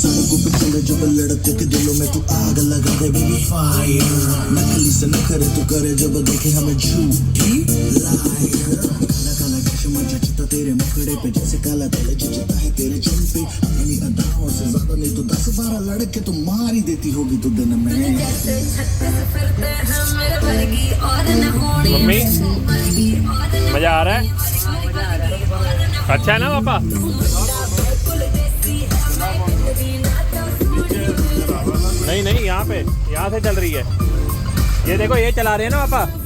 सड़कों पे चले जब लड़कों के दिलों में तू आग लगा दे बेबी फायर नकली से न करे तू करे जब देखे हमें झूठी लायर काला काला चश्मा जचता तेरे मुखड़े पे जैसे काला तिल जचता है तेरे चिन पे अपनी अदाओं से ज्यादा नहीं तो 10-12 लड़के तो मार ही देती होगी तू दिन में मम्मी मजा आ रहा है अच्छा है ना पापा नहीं नहीं यहाँ पे यहाँ से चल रही है ये देखो ये चला रहे हैं ना पापा